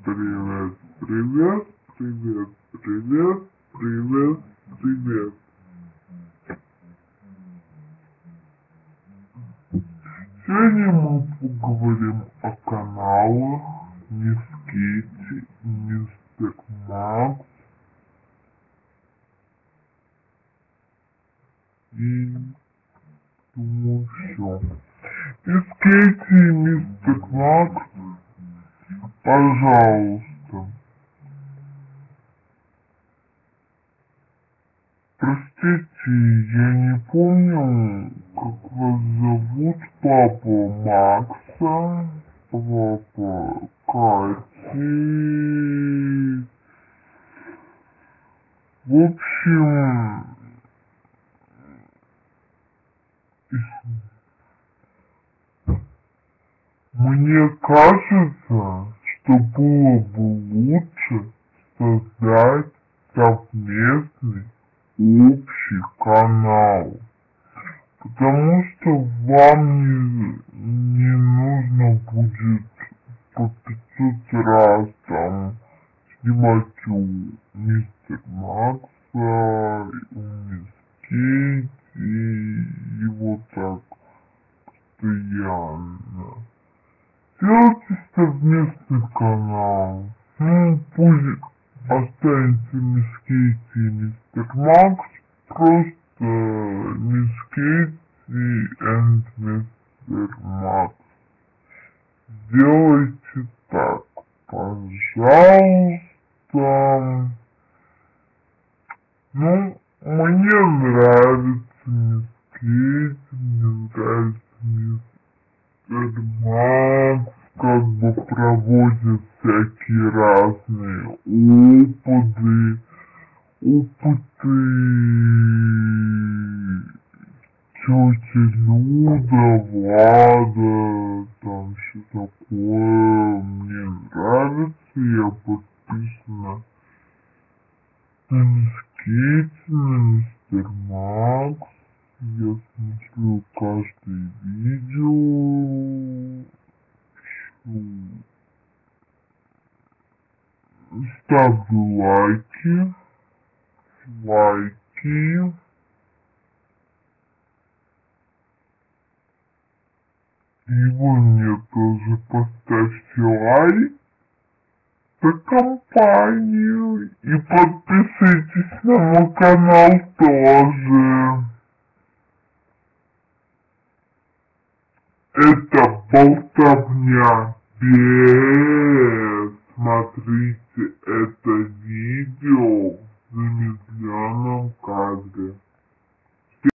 Привет, привет, привет, привет, привет, привет. Сегодня мы поговорим о каналах Мисс Китти, Мистер Макс и думаю все. Мисс Китти и Мистер Макс, пожалуйста. Простите, я не помню, как вас зовут, папа Макса, папа Кати. В общем, мне кажется, что было бы лучше создать совместный общий канал. Потому что вам не нужно будет по 500 раз там снимать у Мистер Макса, у Мисс Кейт и вот так постоянно. Сделайте совместный канал. Ну, пусть останется Мисс Кейт и Мистер Макс, просто Мисс Кейт и Мистер Макс. Сделайте так, пожалуйста. Ну, мне нравится Мисс Кейт, мне нравится Мистер Макс, как бы проводит всякие разные опыты тети Люда, Влада, там все такое. Мне нравится, я подписана на Мисс Китти, на Мистер Макс. Я смотрю каждое видео. Ставлю лайки. И вы мне тоже поставьте лайк за компанию. И подписывайтесь на мой канал тоже. Это болтовня без. Смотрите это видео в замедленном кадре.